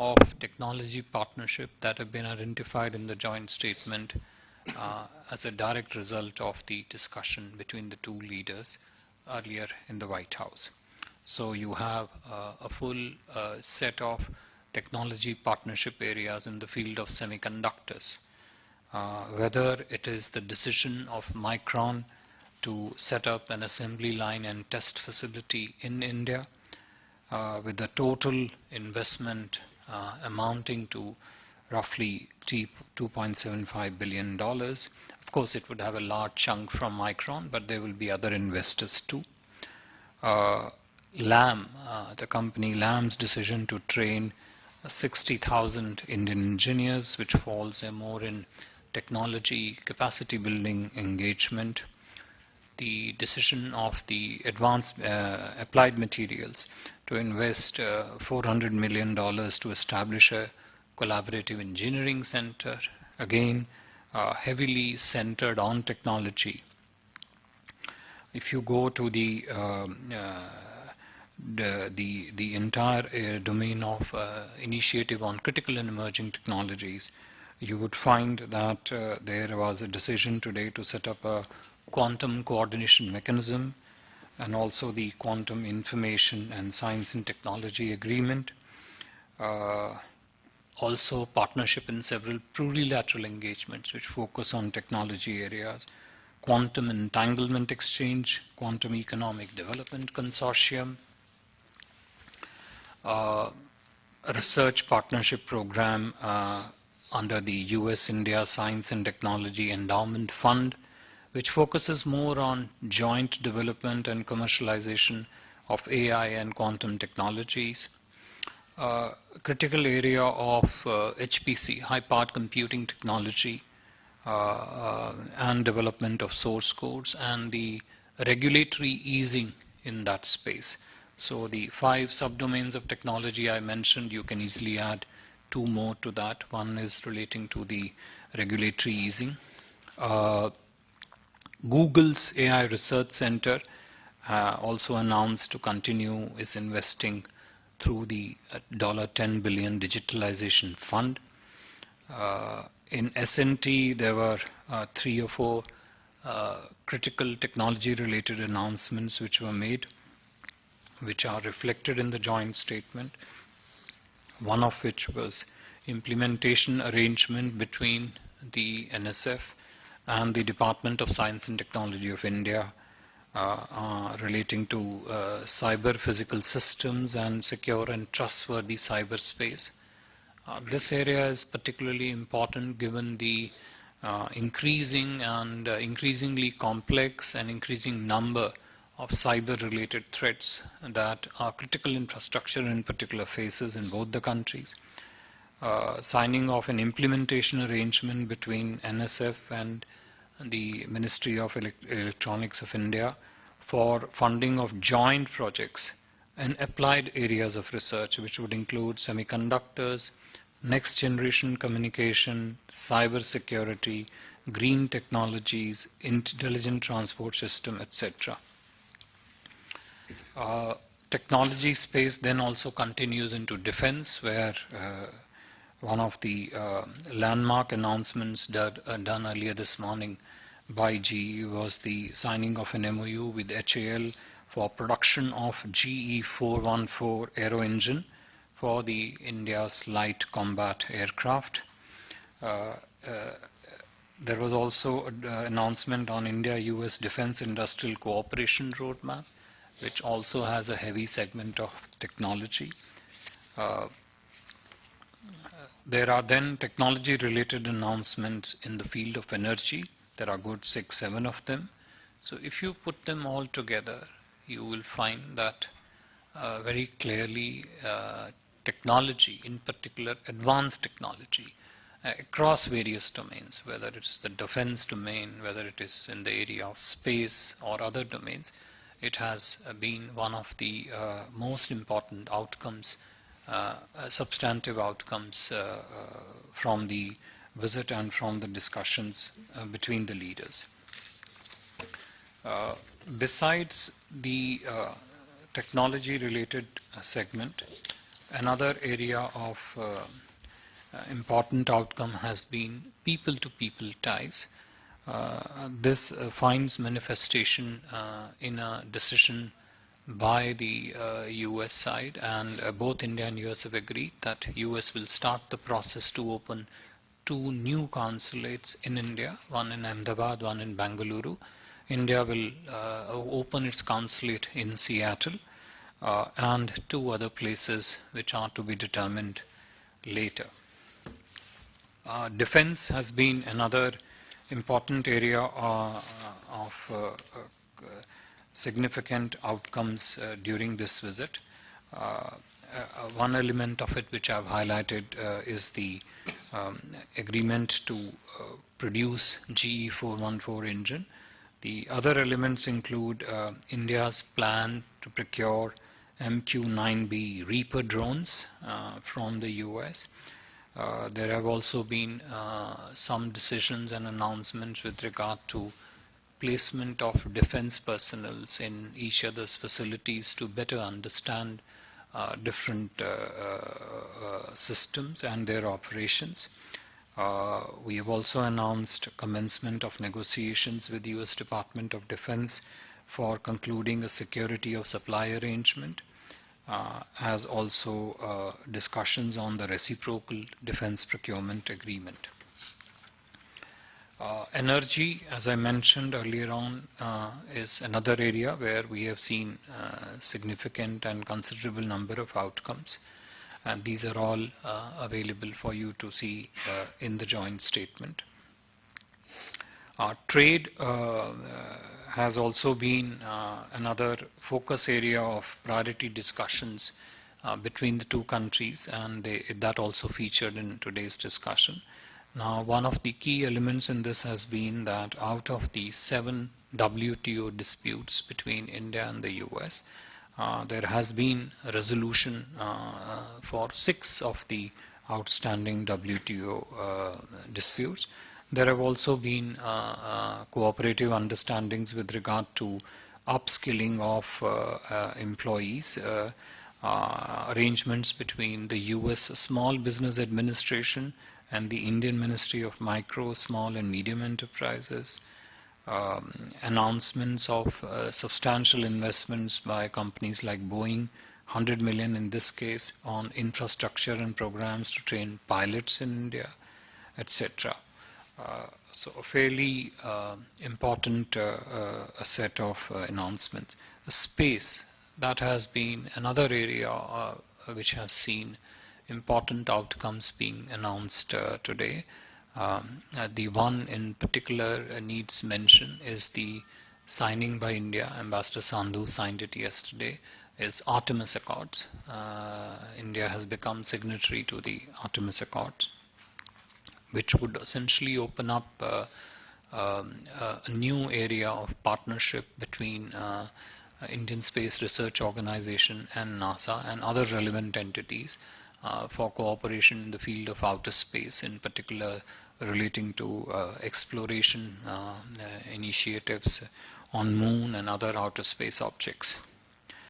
of technology partnership that have been identified in the joint statement as a direct result of the discussion between the two leaders earlier in the White House. So you have a full set of technology partnership areas in the field of semiconductors. Whether it is the decision of Micron to set up an assembly line and test facility in India with a total investment amounting to roughly $2.75 billion. Of course, it would have a large chunk from Micron, but there will be other investors too. Lam, the company Lam's decision to train 60,000 Indian engineers, which falls more in technology capacity building engagement. The decision of the advanced applied materials to invest $400 million to establish a collaborative engineering center, again heavily centered on technology. If you go to the entire domain of initiative on critical and emerging technologies, you would find that there was a decision today to set up a quantum coordination mechanism and also the Quantum Information and Science and Technology Agreement. Also partnership in several plurilateral engagements which focus on technology areas. Quantum Entanglement Exchange, Quantum Economic Development Consortium, a research partnership program under the US-India Science and Technology Endowment Fund, which focuses more on joint development and commercialization of AI and quantum technologies. Critical area of HPC, high-powered computing technology, and development of source codes, and the regulatory easing in that space. So the 5 subdomains of technology I mentioned, you can easily add 2 more to that. One is relating to the regulatory easing. Google's AI Research Center also announced to continue its investing through the $10 billion digitalization fund. In S&T, there were 3 or 4 critical technology related announcements which were made, which are reflected in the joint statement. One of which was implementation arrangement between the NSF and the Department of Science and Technology of India relating to cyber physical systems and secure and trustworthy cyberspace. This area is particularly important given the increasing and increasingly complex and increasing number of cyber-related threats that our critical infrastructure in particular faces in both the countries. Signing of an implementation arrangement between NSF and the Ministry of Electronics of India for funding of joint projects in applied areas of research, which would include semiconductors, next generation communication, cyber security, green technologies, intelligent transport system, etc. Technology space then also continues into defense, where one of the landmark announcements done earlier this morning by GE was the signing of an MOU with HAL for production of GE 414 aero engine for the India's light combat aircraft. There was also an announcement on India-US Defense Industrial Cooperation Roadmap, which also has a heavy segment of technology. There are then technology-related announcements in the field of energy. There are good 6-7 of them. So if you put them all together, you will find that very clearly technology, in particular advanced technology, across various domains, whether it is the defense domain, whether it is in the area of space or other domains, it has been one of the most important outcomes, substantive outcomes from the visit and from the discussions between the leaders. Besides the technology related segment, Another area of important outcome has been people-to-people ties. This finds manifestation in a decision by the US side, and both India and US have agreed that US will start the process to open 2 new consulates in India, one in Ahmedabad, one in Bengaluru. India will open its consulate in Seattle and 2 other places which are to be determined later. Defense has been another important area of significant outcomes during this visit. One element of it which I have highlighted is the agreement to produce GE 414 engine. The other elements include India's plan to procure MQ-9B Reaper drones from the US. There have also been some decisions and announcements with regard to placement of defense personnel in each other's facilities to better understand different systems and their operations. We have also announced commencement of negotiations with the US Department of Defense for concluding a security of supply arrangement, as also discussions on the reciprocal defense procurement agreement. Energy, as I mentioned earlier on, is another area where we have seen significant and considerable number of outcomes, and these are all available for you to see in the joint statement. Trade has also been another focus area of priority discussions between the 2 countries, and that also featured in today's discussion. Now, one of the key elements in this has been that out of the 7 WTO disputes between India and the US, there has been a resolution for 6 of the outstanding WTO disputes. There have also been cooperative understandings with regard to upskilling of employees, arrangements between the US Small Business Administration and the Indian Ministry of Micro, Small and Medium Enterprises, announcements of substantial investments by companies like Boeing, 100 million in this case, on infrastructure and programs to train pilots in India, etc. So a fairly important set of announcements. Space, that has been another area which has seen important outcomes being announced today. The one in particular needs mention is the signing by India. Ambassador Sandhu signed it yesterday, is Artemis Accords. India has become signatory to the Artemis Accords, which would essentially open up a new area of partnership between Indian Space Research Organization and NASA and other relevant entities for cooperation in the field of outer space, in particular relating to exploration initiatives on Moon and other outer space objects.